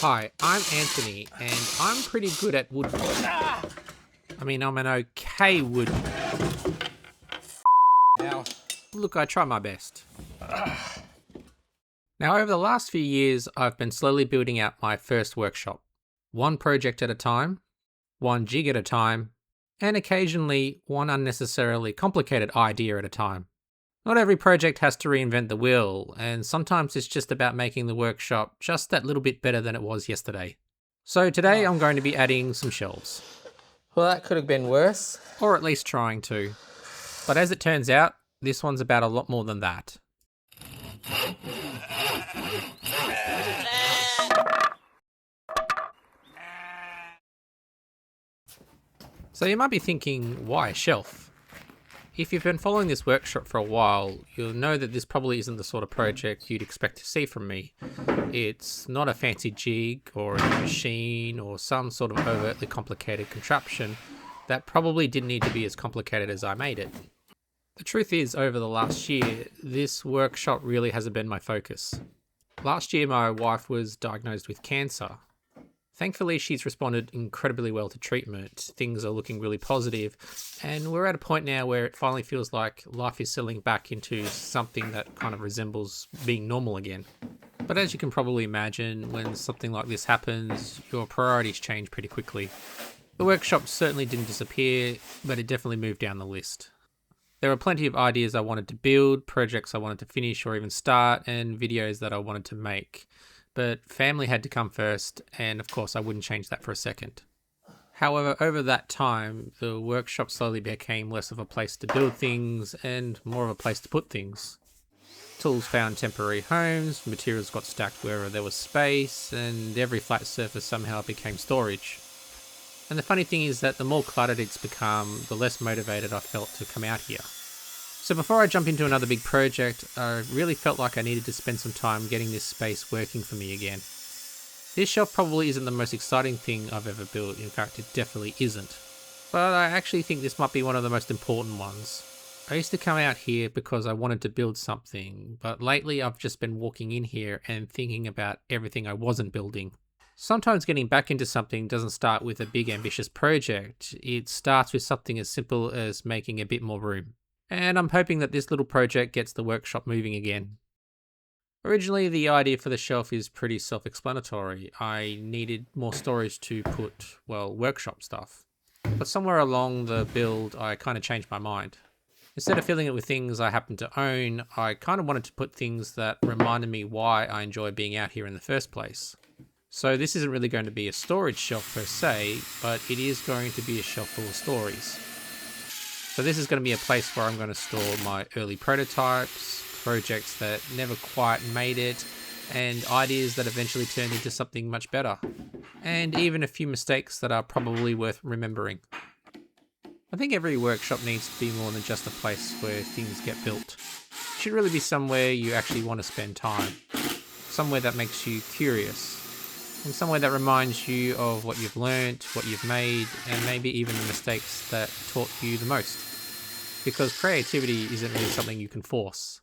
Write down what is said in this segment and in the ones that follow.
Hi, I'm Anthony, and I'm pretty good at woodwork. I mean, I'm an okay wood. Now, Look, I try my best. Now, over the last few years, I've been slowly building out my first workshop. One project at a time, one jig at a time, and occasionally one unnecessarily complicated idea at a time. Not every project has to reinvent the wheel, and sometimes it's just about making the workshop just that little bit better than it was yesterday. So today I'm going to be adding some shelves, well, that could have been worse. or at least trying to. But as it turns out, this one's about a lot more than that. So you might be thinking, why a shelf? If you've been following this workshop for a while, you'll know that this probably isn't the sort of project you'd expect to see from me. It's not a fancy jig or a new machine or some sort of overtly complicated contraption that probably didn't need to be as complicated as I made it. The truth is, over the last year, this workshop really hasn't been my focus. Last year, my wife was diagnosed with cancer. Thankfully, she's responded incredibly well to treatment. Things are looking really positive, and we're at a point now where it finally feels like life is settling back into something that kind of resembles being normal again. But as you can probably imagine, when something like this happens, your priorities change pretty quickly. The workshop certainly didn't disappear, but it definitely moved down the list. There were plenty of ideas I wanted to build, projects I wanted to finish or even start, and videos that I wanted to make. But family had to come first, and of course I wouldn't change that for a second. However, over that time, the workshop slowly became less of a place to build things and more of a place to put things. Tools found temporary homes, materials got stacked wherever there was space, and every flat surface somehow became storage. And the funny thing is that the more cluttered it's become, the less motivated I felt to come out here. So before I jump into another big project, I really felt like I needed to spend some time getting this space working for me again. This shelf probably isn't the most exciting thing I've ever built, in fact it definitely isn't. But I actually think this might be one of the most important ones. I used to come out here because I wanted to build something, but lately I've just been walking in here and thinking about everything I wasn't building. Sometimes getting back into something doesn't start with a big ambitious project, it starts with something as simple as making a bit more room. And I'm hoping that this little project gets the workshop moving again. Originally, the idea for the shelf is pretty self-explanatory. I needed more storage to put, well, workshop stuff. But somewhere along the build, I kind of changed my mind. Instead of filling it with things I happen to own, I kind of wanted to put things that reminded me why I enjoy being out here in the first place. So this isn't really going to be a storage shelf per se, but it is going to be a shelf full of stories. So this is going to be a place where I'm going to store my early prototypes, projects that never quite made it, and ideas that eventually turned into something much better. And even a few mistakes that are probably worth remembering. I think every workshop needs to be more than just a place where things get built. It should really be somewhere you actually want to spend time. Somewhere that makes you curious. And somewhere that reminds you of what you've learnt, what you've made, and maybe even the mistakes that taught you the most. Because creativity isn't really something you can force.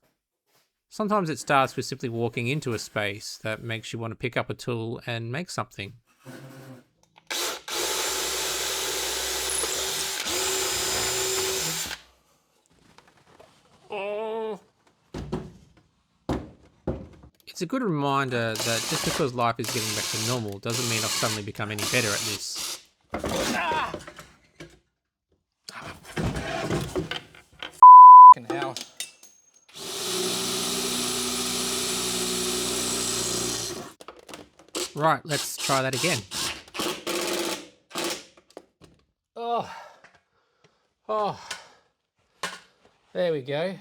Sometimes it starts with simply walking into a space that makes you want to pick up a tool and make something. It's a good reminder that just because life is getting back to normal doesn't mean I've suddenly become any better at this. Hell. Right, let's try that again. Oh, there we go.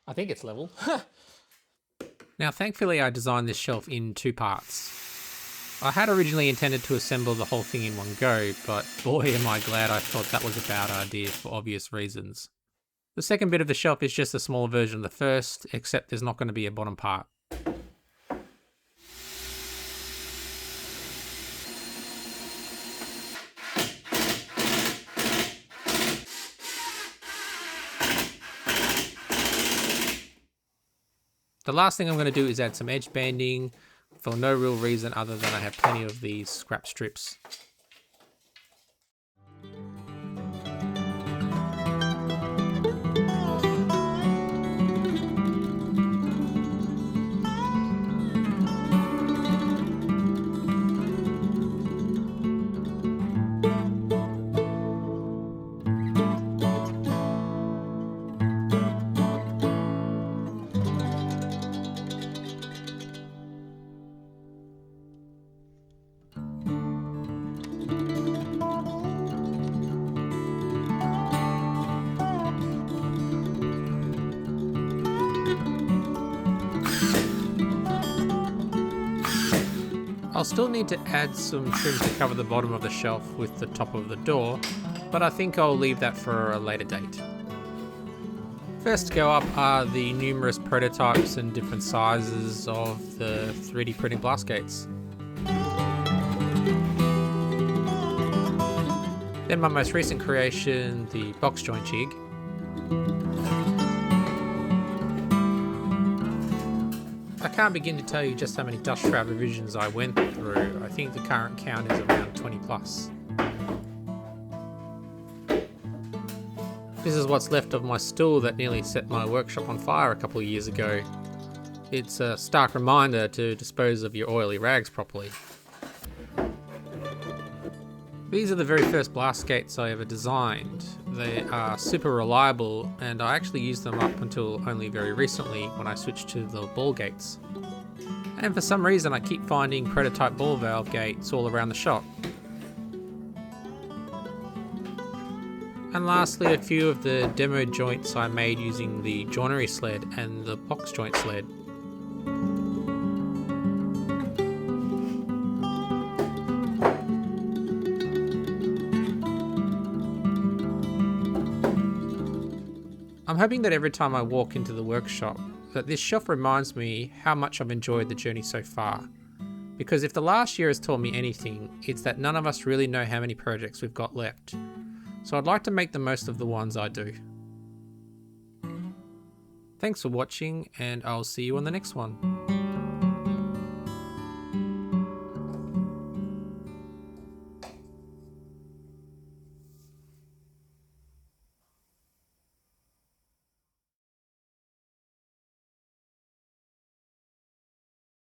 I think it's level. Now, thankfully, I designed this shelf in two parts. I had originally intended to assemble the whole thing in one go, but boy am I glad I thought that was a bad idea for obvious reasons. The second bit of the shelf is just a smaller version of the first, except there's not going to be a bottom part. The last thing I'm going to do is add some edge banding for no real reason other than I have plenty of these scrap strips. I'll still need to add some trim to cover the bottom of the shelf with the top of the door, but I think I'll leave that for a later date. First to go up are the numerous prototypes and different sizes of the 3D printing blast gates. Then my most recent creation, the box joint jig. I can't begin to tell you just how many dust shroud revisions I went through. I think the current count is around 20 plus. This is what's left of my stool that nearly set my workshop on fire a couple of years ago. It's a stark reminder to dispose of your oily rags properly. These are the very first blast gates I ever designed. They are super reliable, and I actually used them up until only very recently when I switched to the ball gates. And for some reason I keep finding prototype ball valve gates all around the shop. And lastly, a few of the demo joints I made using the joinery sled and the box joint sled. I'm hoping that every time I walk into the workshop, that this shelf reminds me how much I've enjoyed the journey so far. Because if the last year has taught me anything, it's that none of us really know how many projects we've got left. So I'd like to make the most of the ones I do. Thanks for watching, and I'll see you on the next one.